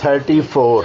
34।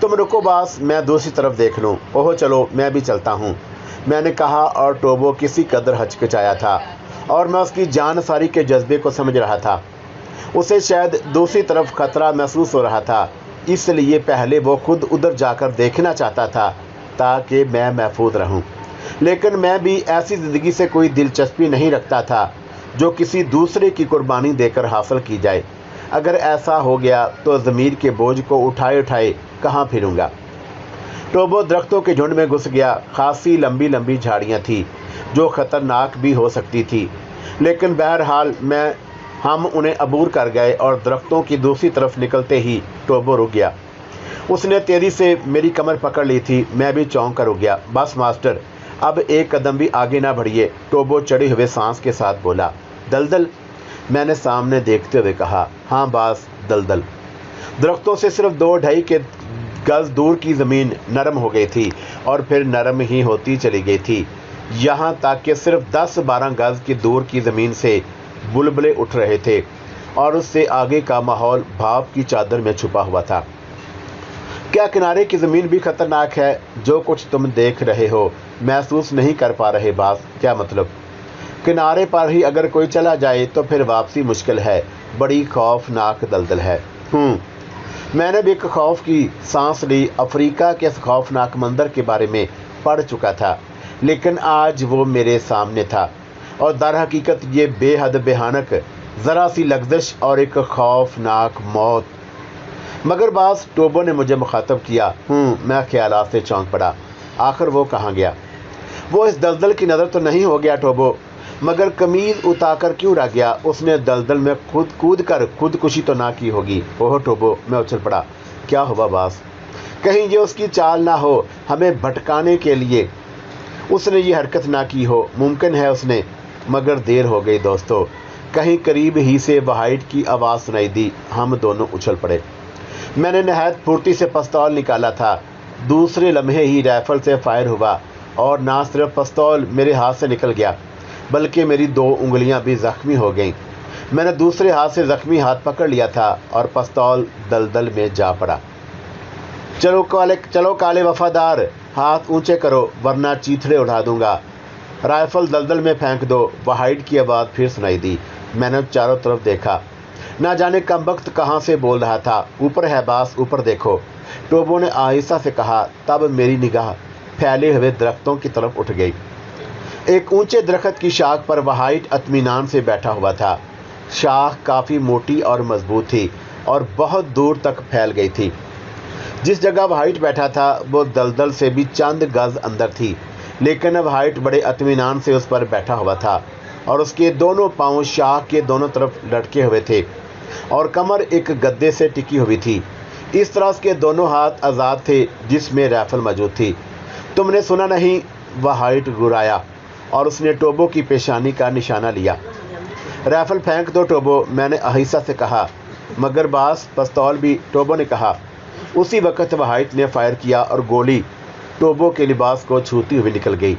تم رکو باس، میں دوسری طرف دیکھ لوں۔ اوہ چلو میں بھی چلتا ہوں، میں نے کہا، اور ٹوبو کسی قدر ہچکچایا تھا اور میں اس کی جان ساری کے جذبے کو سمجھ رہا تھا۔ اسے شاید دوسری طرف خطرہ محسوس ہو رہا تھا، اس لیے پہلے وہ خود ادھر جا کر دیکھنا چاہتا تھا تاکہ میں محفوظ رہوں، لیکن میں بھی ایسی زندگی سے کوئی دلچسپی نہیں رکھتا تھا جو کسی دوسرے کی قربانی دے کر حاصل کی جائے۔ اگر ایسا ہو گیا تو ضمیر کے بوجھ کو اٹھائے اٹھائے کہاں پھروں گا۔ ٹوبو درختوں کے جھنڈ میں گھس گیا۔ خاصی لمبی لمبی جھاڑیاں تھیں جو خطرناک بھی ہو سکتی تھی، لیکن بہرحال ہم انہیں عبور کر گئے اور درختوں کی دوسری طرف نکلتے ہی ٹوبو رک گیا۔ اس نے تیزی سے میری کمر پکڑ لی تھی، میں بھی چونک کر رک گیا۔ بس ماسٹر، اب ایک قدم بھی آگے نہ بڑھیے، ٹوبو چڑھے ہوئے سانس کے ساتھ بولا۔ دلدل؟ میں نے سامنے دیکھتے ہوئے کہا۔ ہاں باس، دلدل۔ درختوں سے صرف 2-2.5 کے گز دور کی زمین نرم ہو گئی تھی اور پھر نرم ہی ہوتی چلی گئی تھی، یہاں تک کہ صرف 10-12 گز کی دور کی زمین سے بلبلے اٹھ رہے تھے اور اس سے آگے کا ماحول بھاپ کی چادر میں چھپا ہوا تھا۔ کیا کنارے کی زمین بھی خطرناک ہے؟ جو کچھ تم دیکھ رہے ہو محسوس نہیں کر پا رہے باس؟ کیا مطلب؟ کنارے پر ہی اگر کوئی چلا جائے تو پھر واپسی مشکل ہے، بڑی خوفناک دلدل ہے۔ میں نے بھی ایک خوف کی سانس لی۔ افریقہ کے اس خوفناک منظر کے بارے میں پڑھ چکا تھا، لیکن آج وہ میرے سامنے تھا، اور در حقیقت یہ بے حد بھیانک، ذرا سی لغزش اور ایک خوفناک موت۔ مگر باس، ٹوبو نے مجھے مخاطب کیا۔ میں خیالات سے چونک پڑا۔ آخر وہ کہاں گیا؟ وہ اس دلدل کی نظر تو نہیں ہو گیا ٹوبو؟ مگر قمیض اتار کر کیوں رہ گیا؟ اس نے دلدل میں کود کر خودکشی تو نہ کی ہوگی؟ اوہ ٹوبو، میں اچھل پڑا۔ کیا ہوا باس؟ کہیں یہ اس کی چال نہ ہو ہمیں بھٹکانے کے لیے اس نے یہ حرکت نہ کی ہو؟ ممکن ہے اس نے، مگر دیر ہو گئی دوستو۔ کہیں قریب ہی سے وہائٹ کی آواز سنائی دی۔ ہم دونوں اچھل پڑے۔ میں نے نہایت پھرتی سے پستول نکالا تھا۔ دوسرے لمحے ہی رائفل سے فائر ہوا، اور نہ صرف پستول میرے ہاتھ سے نکل گیا بلکہ میری 2 انگلیاں بھی زخمی ہو گئیں۔ میں نے دوسرے ہاتھ سے زخمی ہاتھ پکڑ لیا تھا اور پستول دلدل میں جا پڑا۔ چلو کالے وفادار، ہاتھ اونچے کرو ورنہ چیتھڑے اڑا دوں گا۔ رائفل دلدل میں پھینک دو۔ وہائٹ کی آواز پھر سنائی دی۔ میں نے چاروں طرف دیکھا، نہ جانے کم وقت کہاں سے بول رہا تھا۔ اوپر ہے باس، اوپر دیکھو، ٹوبو نے آہستہ سے کہا۔ تب میری نگاہ پھیلے ہوئے درختوں کی طرف اٹھ گئی۔ ایک اونچے درخت کی شاخ پر وہائٹ اطمینان سے بیٹھا ہوا تھا۔ شاخ کافی موٹی اور مضبوط تھی اور بہت دور تک پھیل گئی تھی۔ جس جگہ وہائٹ بیٹھا تھا وہ دلدل سے بھی چند گز اندر تھی، لیکن وہائٹ بڑے اطمینان سے اس پر بیٹھا ہوا تھا اور اس کے دونوں پاؤں شاخ کے دونوں طرف لٹکے ہوئے تھے اور کمر ایک گدے سے ٹکی ہوئی تھی۔ اس طرح اس کے دونوں ہاتھ آزاد تھے جس میں رائفل موجود تھی۔ تم نے سنا نہیں؟ وہائٹ گرایا اور اس نے ٹوبو کی پیشانی کا نشانہ لیا۔ رائفل پھینک دو ٹوبو، میں نے آہستہ سے کہا۔ مگر باس، پستول بھی، ٹوبو نے کہا۔ اسی وقت وہائٹ نے فائر کیا اور گولی ٹوبو کے لباس کو چھوتی ہوئی نکل گئی۔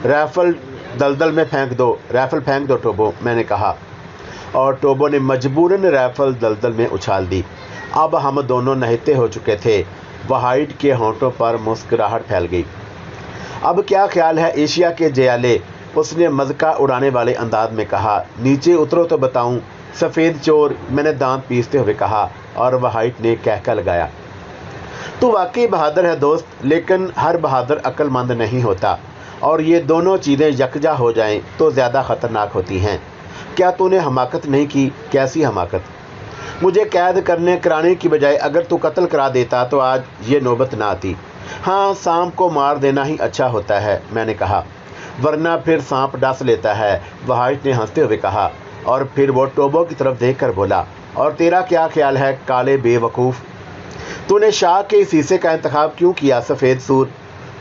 رائفل دلدل میں پھینک دو، رائفل پھینک دو ٹوبو، میں نے کہا، اور ٹوبو نے مجبوراً رائفل دلدل میں اچھال دی۔ اب ہم دونوں نہتے ہو چکے تھے۔ وہائٹ کے ہونٹوں پر مسکراہٹ پھیل گئی۔ اب کیا خیال ہے ایشیا کے جیالے؟ اس نے مذاق اڑانے والے انداز میں کہا۔ نیچے اترو تو بتاؤں، سفید چور، میں نے دانت پیستے ہوئے کہا، اور وہائٹ نے کہکا لگایا۔ تو واقعی بہادر ہے دوست، لیکن ہر بہادر عقل مند نہیں ہوتا، اور یہ دونوں چیزیں یکجا ہو جائیں تو زیادہ خطرناک ہوتی ہیں۔ کیا تو نے حماقت نہیں کی؟ کیسی حماقت؟ مجھے قید کرانے کی بجائے اگر تو قتل کرا دیتا تو آج یہ نوبت نہ آتی۔ ہاں، سانپ کو مار دینا ہی اچھا ہوتا ہے، میں نے کہا، ورنہ پھر سانپ ڈس لیتا ہے، وہائٹ نے ہنستے ہوئے کہا، اور پھر وہ ٹوبو کی طرف دیکھ کر بولا، اور تیرا کیا خیال ہے کالے بے وقوف؟ تو نے شاخ کے اس حصے کا انتخاب کیوں کیا سفید سور؟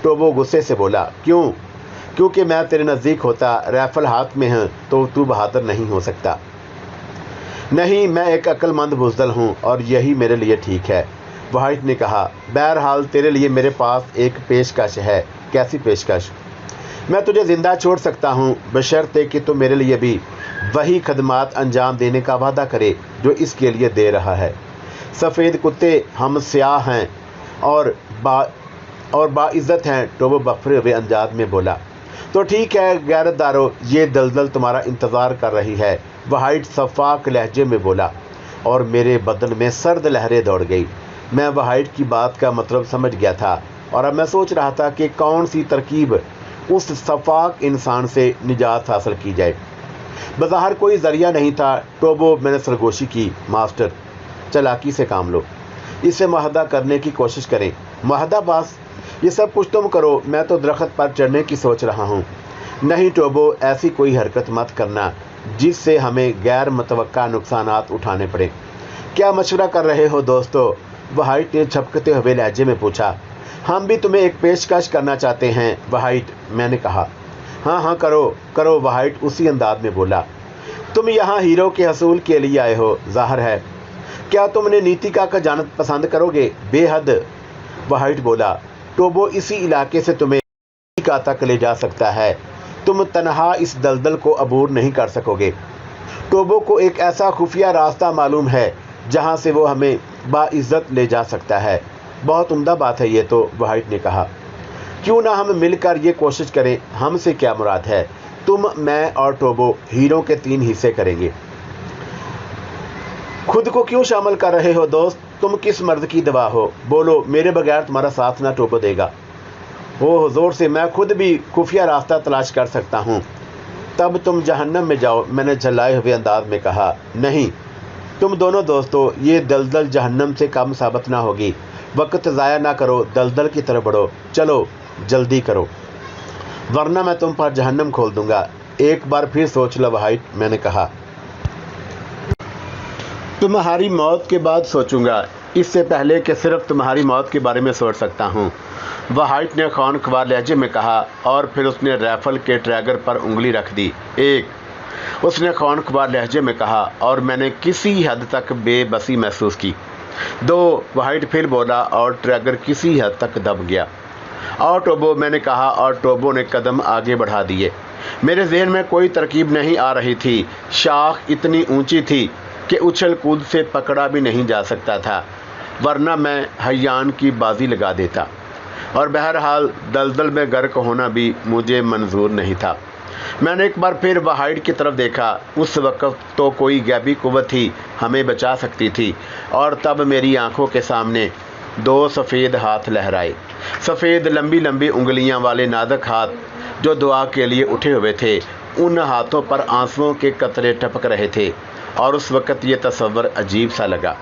ٹوبو غصے سے بولا۔ کیونکہ میں تیرے نزدیک ہوتا، رائفل ہاتھ میں ہے، تو بہادر نہیں ہو سکتا۔ نہیں، میں ایک عقل مند بزدل ہوں اور یہی میرے لیے ٹھیک ہے، وہائٹ نے کہا۔ بہرحال تیرے لیے میرے پاس ایک پیشکش ہے۔ کیسی پیشکش؟ میں تجھے زندہ چھوڑ سکتا ہوں، بشرطے کہ تو میرے لیے بھی وہی خدمات انجام دینے کا وعدہ کرے جو اس کے لیے دے رہا ہے۔ سفید کتے، ہم سیاہ ہیں اور باعزت ہیں، ٹوبو بفرے ہوئے انداز میں بولا۔ تو ٹھیک ہے غیرت دارو، یہ دلدل تمہارا انتظار کر رہی ہے، وہائٹ شفاق لہجے میں بولا، اور میرے بدن میں سرد لہریں دوڑ گئی۔ میں وہائٹ کی بات کا مطلب سمجھ گیا تھا، اور اب میں سوچ رہا تھا کہ کون سی ترکیب اس شفاق انسان سے نجات حاصل کی جائے۔ بظاہر کوئی ذریعہ نہیں تھا۔ ٹوبو، میں نے سرگوشی کی، ماسٹر چالاکی سے کام لو، اسے معاہدہ کرنے کی کوشش کریں۔ معاہدہ باس، یہ سب کچھ تم کرو، میں تو درخت پر چڑھنے کی سوچ رہا ہوں۔ نہیں ٹوبو، ایسی کوئی حرکت مت کرنا جس سے ہمیں غیر متوقع نقصانات اٹھانے پڑیں۔ کیا مشورہ کر رہے ہو دوستو؟ وہائٹ نے جھپکتے ہوئے لہجے میں پوچھا۔ ہم بھی تمہیں ایک پیشکش کرنا چاہتے ہیں وہائٹ، میں نے کہا۔ ہاں ہاں کرو کرو، وہائٹ اسی انداز میں بولا۔ تم یہاں ہیرو کے حصول کے لیے آئے ہو ظاہر ہے، کیا تم نے نیتیکا کا جانا پسند کرو گے؟ بے حد، وہائٹ بولا۔ ٹوبو اسی علاقے سے تمہیں نیتیکا تک لے جا سکتا ہے، تم تنہا اس دلدل کو عبور نہیں کر سکو گے۔ ٹوبو کو ایک ایسا خفیہ راستہ معلوم ہے جہاں سے وہ ہمیں باعزت لے جا سکتا ہے۔ بہت عمدہ بات ہے یہ تو، وہائٹ نے کہا۔ کیوں نہ ہم مل کر یہ کوشش کریں؟ ہم سے کیا مراد ہے؟ تم، میں اور ٹوبو ہیرو کے 3 حصے کریں گے۔ خود کو کیوں شامل کر رہے ہو دوست؟ تم کس مرد کی دوا ہو؟ بولو، میرے بغیر تمہارا ساتھ نہ ٹوبو دے گا۔ اوہ زور سے، میں خود بھی خفیہ راستہ تلاش کر سکتا ہوں۔ تب تم جہنم میں جاؤ، میں نے جھلائے ہوئے انداز میں کہا۔ نہیں، تم دونوں دوستو، یہ دلدل جہنم سے کم ثابت نہ ہوگی۔ وقت ضائع نہ کرو، دلدل کی طرف بڑھو، چلو جلدی کرو، ورنہ میں تم پر جہنم کھول دوں گا۔ ایک بار پھر سوچ لو وہائٹ، میں نے کہا۔ تمہاری موت کے بعد سوچوں گا، اس سے پہلے کہ صرف تمہاری موت کے بارے میں سوچ سکتا ہوں، وہائٹ نے خونخوار لہجے میں کہا، اور پھر اس نے رائفل کے ٹریگر پر انگلی رکھ دی۔ ایک، اس نے خونخوار لہجے میں کہا، اور میں نے کسی حد تک بے بسی محسوس کی۔ 2، وہائٹ پھر بولا، اور ٹریگر کسی حد تک دب گیا۔ اور ٹوبو، میں نے کہا، اور ٹوبو نے قدم آگے بڑھا دیے۔ میرے ذہن میں کوئی ترکیب نہیں آ رہی تھی۔ شاخ اتنی اونچی تھی کہ اچھل کود سے پکڑا بھی نہیں جا سکتا تھا، ورنہ میں حیان کی بازی لگا دیتا، اور بہرحال دلدل میں غرق ہونا بھی مجھے منظور نہیں تھا۔ میں نے ایک بار پھر وہائٹ کی طرف دیکھا۔ اس وقت تو کوئی غیبی قوت ہی ہمیں بچا سکتی تھی، اور تب میری آنکھوں کے سامنے 2 سفید ہاتھ لہرائے، سفید لمبی لمبی انگلیاں والے نازک ہاتھ جو دعا کے لیے اٹھے ہوئے تھے۔ ان ہاتھوں پر آنسوؤں کے قطرے ٹپک رہے تھے، اور اس وقت یہ تصور عجیب سا لگا،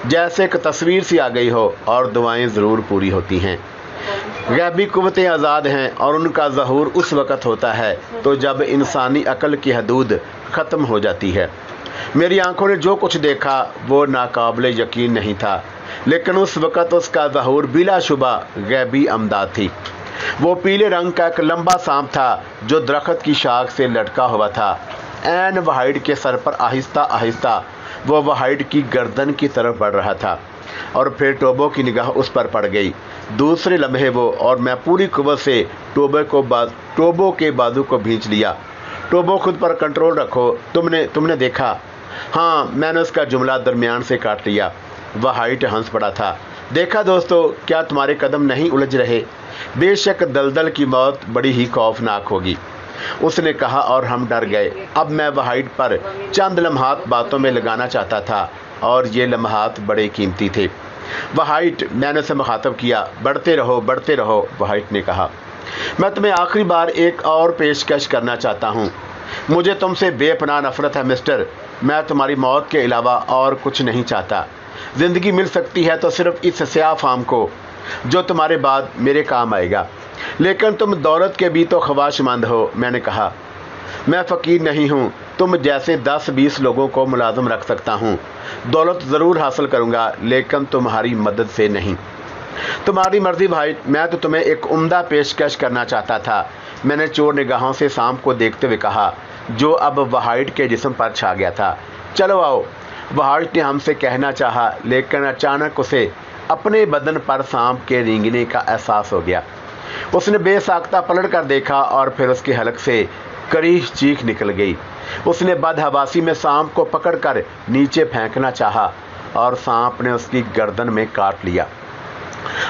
جیسے ایک تصویر سی آ گئی ہو، اور دعائیں ضرور پوری ہوتی ہیں۔ غیبی قوتیں آزاد ہیں، اور ان کا ظہور اس وقت ہوتا ہے تو جب انسانی عقل کی حدود ختم ہو جاتی ہے۔ میری آنکھوں نے جو کچھ دیکھا وہ ناقابل یقین نہیں تھا، لیکن اس وقت اس کا ظہور بلا شبہ غیبی امداد تھی۔ وہ پیلے رنگ کا ایک لمبا سانپ تھا جو درخت کی شاخ سے لٹکا ہوا تھا۔ عین وہائٹ کے سر پر آہستہ آہستہ وہ وہائٹ کی گردن کی طرف بڑھ رہا تھا، اور پھر ٹوبو کی نگاہ اس پر پڑ گئی۔ دوسرے لمحے وہ اور میں پوری قوت سے ٹوبو کے بازو کو بھینچ لیا۔ ٹوبو، خود پر کنٹرول رکھو، تم نے دیکھا؟ ہاں، میں نے اس کا جملہ درمیان سے کاٹ لیا۔ وہائٹ ہنس پڑا تھا۔ دیکھا دوستو، کیا تمہارے قدم نہیں الجھ رہے؟ بے شک دلدل کی موت بڑی ہی خوفناک ہوگی، اس نے کہا، اور ہم ڈر گئے۔ اب میں وہائٹ پر چند لمحات باتوں میں لگانا چاہتا تھا، اور یہ لمحات بڑے قیمتی تھے۔ وہائٹ، میں نے اسے مخاطب کیا، بڑھتے رہو، وہائٹ نے کہا۔ میں تمہیں آخری بار ایک اور پیشکش کرنا چاہتا ہوں۔ مجھے تم سے بے پناہ نفرت ہے مسٹر، میں تمہاری موت کے علاوہ اور کچھ نہیں چاہتا۔ زندگی مل سکتی ہے تو صرف اس سیاہ فام کو جو تمہارے بعد میرے کام آئے گا، لیکن تم دولت کے بھی تو خواہشمند ہو، میں نے کہا۔ میں فقیر نہیں ہوں، تم جیسے 10-20 لوگوں کو ملازم رکھ سکتا ہوں۔ دولت ضرور حاصل کروں گا، لیکن تمہاری مدد سے نہیں۔ تمہاری مرضی بھائی، میں تو تمہیں ایک عمدہ پیشکش کرنا چاہتا تھا، میں نے چور نگاہوں سے سانپ کو دیکھتے ہوئے کہا، جو اب وہائٹ کے جسم پر چھا گیا تھا۔ چلو آؤ، وہائٹ نے ہم سے کہنا چاہا، لیکن اچانک اسے اپنے بدن پر سانپ کے رینگنے کا احساس ہو گیا۔ اس نے بے ساختہ پلٹ کر دیکھا، اور پھر اس کے حلق سے کریش چیخ نکل گئی۔ اس نے بدحواسی میں سانپ کو پکڑ کر نیچے پھینکنا چاہا، اور سانپ نے اس کی گردن میں کاٹ لیا۔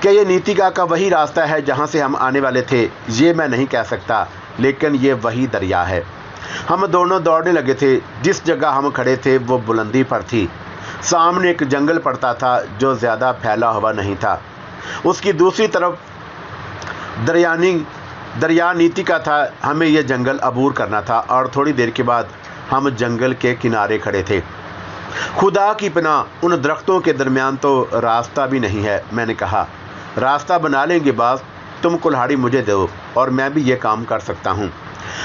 کہ یہ نیتیکا کا وہی راستہ ہے جہاں سے ہم آنے والے تھے؟ یہ میں نہیں کہہ سکتا، لیکن یہ وہی دریا ہے۔ ہم دونوں دوڑنے لگے تھے۔ جس جگہ ہم کھڑے تھے وہ بلندی پر تھی۔ سامنے ایک جنگل پڑتا تھا جو زیادہ پھیلا ہوا نہیں تھا۔ اس کی دوسری طرف دریا نیتیکا تھا۔ ہمیں یہ جنگل عبور کرنا تھا اور تھوڑی دیر کے بعد ہم جنگل کے کنارے کھڑے تھے۔ خدا کی پناہ، ان درختوں کے درمیان تو راستہ بھی نہیں ہے، میں نے کہا۔ راستہ بنا لیں گے باز، تم کلہاڑی مجھے دو اور میں بھی یہ کام کر سکتا ہوں۔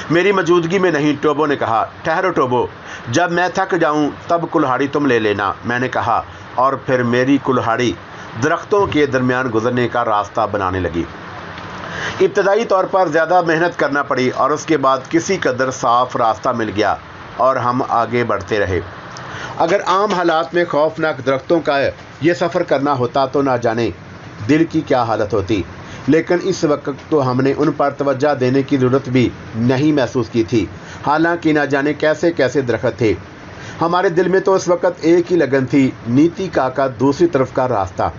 میری موجودگی میں نہیں، ٹوبو نے کہا۔ ٹھہرو ٹوبو، جب میں تھک جاؤں تب کلہاڑی تم لے لینا، میں نے کہا، اور پھر میری کلہاڑی درختوں کے درمیان گزرنے کا راستہ بنانے لگی۔ ابتدائی طور پر زیادہ محنت کرنا پڑی اور اس کے بعد کسی قدر صاف راستہ مل گیا اور ہم آگے بڑھتے رہے۔ اگر عام حالات میں خوفناک درختوں کا یہ سفر کرنا ہوتا تو نہ جانے دل کی کیا حالت ہوتی، لیکن اس وقت تو ہم نے ان پر توجہ دینے کی ضرورت بھی نہیں محسوس کی تھی، حالانکہ نہ جانے کیسے کیسے درخت تھے۔ ہمارے دل میں تو اس وقت ایک ہی لگن تھی، نیتیکا کا دوسری طرف کا راستہ۔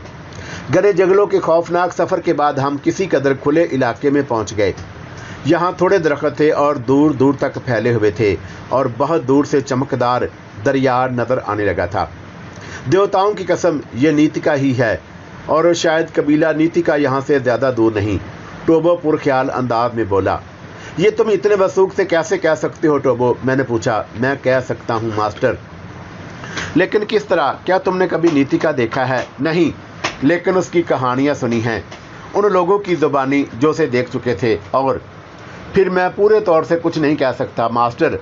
گھنے جنگلوں کے خوفناک سفر کے بعد ہم کسی قدر کھلے علاقے میں پہنچ گئے۔ یہاں تھوڑے درخت تھے اور دور دور تک پھیلے ہوئے تھے اور بہت دور سے چمکدار دریا نظر آنے لگا تھا۔ دیوتاؤں کی قسم، یہ نیتیکا ہی ہے اور شاید قبیلہ نیتیکا یہاں سے زیادہ دور نہیں، ٹوبو پرخیال انداز میں بولا۔ یہ تم اتنے وثوق سے کیسے کہہ سکتے ہو ٹوبو؟ میں نے پوچھا۔ میں کہہ سکتا ہوں ماسٹر، لیکن کس طرح؟ کیا تم نے کبھی نیتیکا دیکھا ہے؟ نہیں، لیکن اس کی کہانیاں سنی ہیں، ان لوگوں کی زبانی جو اسے دیکھ چکے تھے، اور پھر میں پورے طور سے کچھ نہیں کہہ سکتا ماسٹر،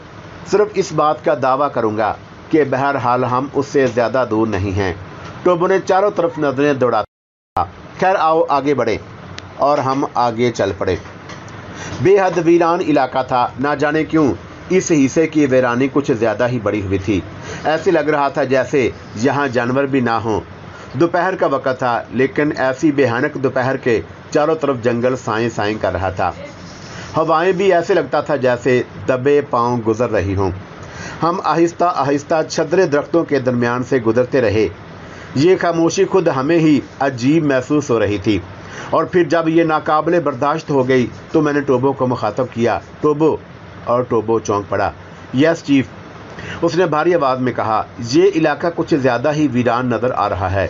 صرف اس بات کا دعویٰ کروں گا کہ بہرحال ہم اس سے زیادہ دور نہیں ہیں۔ ٹوبو نے چاروں طرف نظریں دوڑاتا۔ خیر آؤ آگے بڑھیں، اور ہم آگے چل پڑے۔ بے حد ویران علاقہ تھا، نہ جانے کیوں اس حصے کی ویرانی کچھ زیادہ ہی بڑی ہوئی تھی۔ ایسے لگ رہا تھا جیسے یہاں جانور بھی نہ ہوں۔ دوپہر کا وقت تھا، لیکن ایسی بھیانک دوپہر کے چاروں طرف جنگل سائیں سائیں کر رہا تھا۔ ہوائیں بھی ایسے لگتا تھا جیسے دبے پاؤں گزر رہی ہوں۔ ہم آہستہ آہستہ چھدرے درختوں کے درمیان سے گزرتے رہے۔ یہ خاموشی خود ہمیں ہی عجیب محسوس ہو رہی تھی، اور پھر جب یہ ناقابل برداشت ہو گئی تو میں نے ٹوبو کو مخاطب کیا۔ ٹوبو، اور ٹوبو چونک پڑا۔ یس چیف، اس نے بھاری آواز میں کہا۔ یہ علاقہ کچھ زیادہ ہی ویران نظر آ رہا ہے۔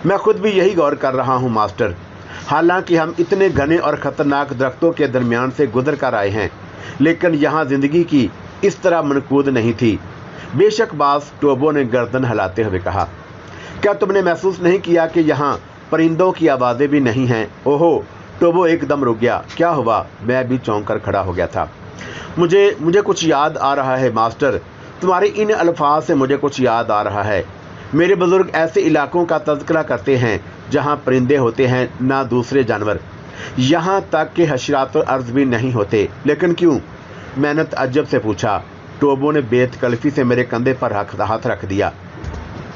میں خود بھی یہی غور کر رہا ہوں ماسٹر۔ حالانکہ ہم اتنے گھنے اور خطرناک درختوں کے درمیان سے گزر کر آئے ہیں، لیکن یہاں زندگی کی اس طرح منقود نہیں تھی۔ بے شک باز، ٹوبو نے گردن ہلاتے ہوئے کہا۔ کیا تم نے محسوس نہیں کیا کہ یہاں پرندوں کی آوازیں بھی نہیں ہیں؟ اوہو، ٹوبو ایک دم رک گیا۔ کیا ہوا؟ میں بھی چونک کر کھڑا ہو گیا تھا۔ مجھے کچھ یاد آ رہا ہے ماسٹر، تمہارے ان الفاظ سے مجھے کچھ یاد آ رہا ہے۔ میرے بزرگ ایسے علاقوں کا تذکرہ کرتے ہیں جہاں پرندے ہوتے ہیں، نہ دوسرے جانور، یہاں تک کہ حشرات الارض بھی نہیں ہوتے۔ لیکن کیوں؟ میں نے تعجب سے پوچھا۔ ٹوبو نے بے تکلفی سے میرے کندھے پر ہاتھ رکھ دیا۔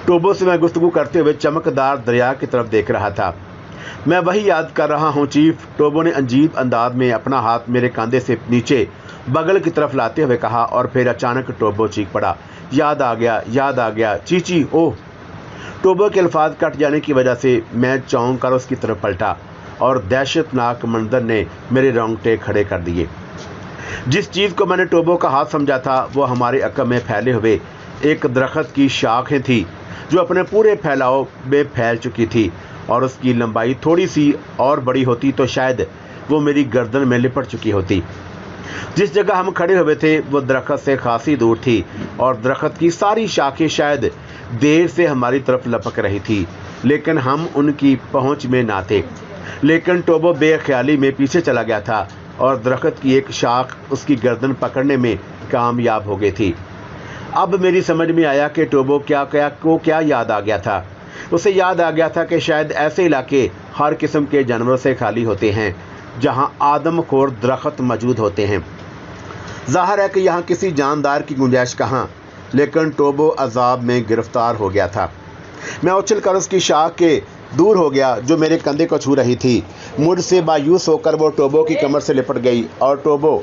ٹوبو سے میں گفتگو کرتے ہوئے چمکدار دریا کی طرف دیکھ رہا تھا۔ میں وہی یاد کر رہا ہوں چیف، ٹوبو نے عجیب انداز میں اپنا ہاتھ میرے کاندھے سے نیچے بغل کی طرف لاتے ہوئے کہا، اور پھر اچانک ٹوبو چیخ پڑا۔ یاد آ گیا چیچی، اوہ! ٹوبو کے الفاظ کٹ جانے کی وجہ سے میں چونک کر اس کی طرف پلٹا، اور دہشت ناک منظر نے میرے رونگٹے کھڑے کر دیے۔ جس چیز کو میں نے ٹوبو کا ہاتھ سمجھا تھا وہ ہمارے عقب میں پھیلے ہوئے ایک درخت کی شاخیں تھی جو اپنے پورے پھیلاؤ میں پھیل چکی تھی، اور اس کی لمبائی تھوڑی سی اور بڑی ہوتی تو شاید وہ میری گردن میں لپٹ چکی ہوتی۔ جس جگہ ہم کھڑے ہوئے تھے وہ درخت سے خاصی دور تھی، اور درخت کی ساری شاخیں شاید دیر سے ہماری طرف لپک رہی تھی، لیکن ہم ان کی پہنچ میں نہ تھے۔ لیکن ٹوبو بے خیالی میں پیچھے چلا گیا تھا، اور درخت کی ایک شاخ اس کی گردن پکڑنے میں کامیاب ہو گئی تھی۔ اب میری سمجھ میں آیا کہ ٹوبو کو کیا یاد آ گیا تھا۔ اسے یاد آ گیا تھا کہ شاید ایسے علاقے ہر قسم کے جانوروں سے خالی ہوتے ہیں جہاں آدم خور درخت موجود ہوتے ہیں۔ ظاہر ہے کہ یہاں کسی جاندار کی گنجائش کہاں، لیکن ٹوبو عذاب میں گرفتار ہو گیا تھا۔ میں اچھل کر اس کی شاخ کے دور ہو گیا جو میرے کندھے کو چھو رہی تھی۔ مجھ سے مایوس ہو کر وہ ٹوبو کی کمر سے لپٹ گئی، اور ٹوبو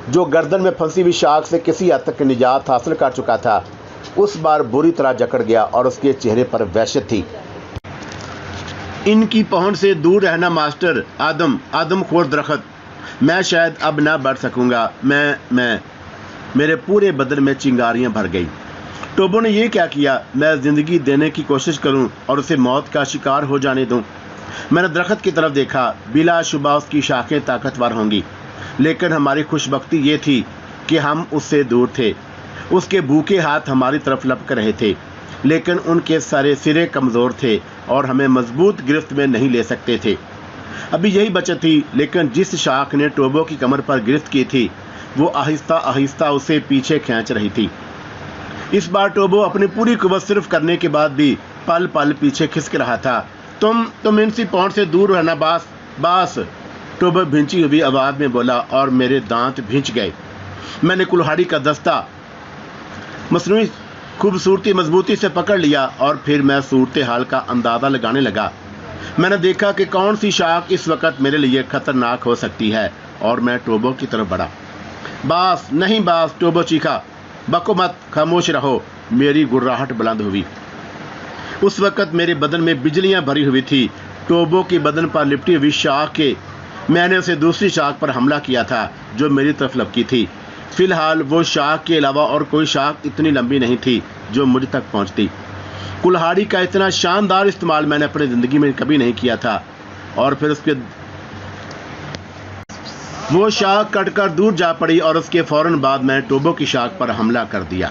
جو گردن میں پھنسی ہوئی شاخ سے کسی حد تک نجات حاصل کر چکا تھا، اس بار بری طرح جکڑ گیا، اور اس کے چہرے پر وحشت تھی۔ ان کی پہنچ سے دور رہنا ماسٹر آدم خور درخت، میں شاید اب نہ بڑھ سکوں گا، میں میرے پورے بدن میں چنگاریاں بھر گئی۔ ٹوبو نے یہ کیا کیا؟ میں زندگی دینے کی کوشش کروں اور اسے موت کا شکار ہو جانے دوں؟ میں نے درخت کی طرف دیکھا، بلا شبہ اس کی شاخیں طاقتور ہوں گی، لیکن ہماری خوش بختی یہ تھی کہ ہم اس سے دور تھے۔ اس کے بھوکے ہاتھ ہماری طرف لپک رہے تھے، لیکن ان کے سرے کمزور تھے اور ہمیں مضبوط گرفت میں نہیں لے سکتے تھے۔ ابھی یہی بچت تھی، لیکن جس شاخ نے ٹوبو کی کمر پر گرفت کی تھی وہ آہستہ آہستہ اسے پیچھے کھینچ رہی تھی۔ اس بار ٹوبو اپنی پوری قوت صرف کرنے کے بعد بھی پل پل پیچھے کھسک رہا تھا۔ تم ان سی پونڈ سے دور رہنا باس، ٹوبو بھینچی ہوئی آواز میں بولا اور میرے دانت بھینچ گئے۔ میں نے کلہاڑی کا دستہ مصنوعی خوبصورتی مضبوطی سے پکڑ لیا اور پھر میں صورتحال کا اندازہ لگانے لگا۔ میں نے دیکھا کہ کون سی شاخ اس وقت میرے لیے خطرناک ہو سکتی ہے اور میں ٹوبو کی طرف بڑھا۔ باس نہیں باس، ٹوبو چیخا، بکو مت، خاموش رہو۔ میری گراہٹ بلند ہوئی۔ اس وقت میرے بدن میں بجلیاں بھری ہوئی تھی۔ ٹوبو کے بدن پر لپٹی ہوئی شاخ کے میں نے اسے دوسری شاخ پر حملہ کیا تھا جو میری طرف لپکی تھی۔ فی الحال وہ شاخ کے علاوہ اور کوئی شاخ اتنی لمبی نہیں تھی جو مجھ تک پہنچتی۔ کلہاڑی کا اتنا شاندار استعمال میں نے اپنی زندگی میں کبھی نہیں کیا تھا، اور پھر اس کے وہ شاخ کٹ کر دور جا پڑی اور اس کے فوراً بعد میں ٹوبو کی شاخ پر حملہ کر دیا۔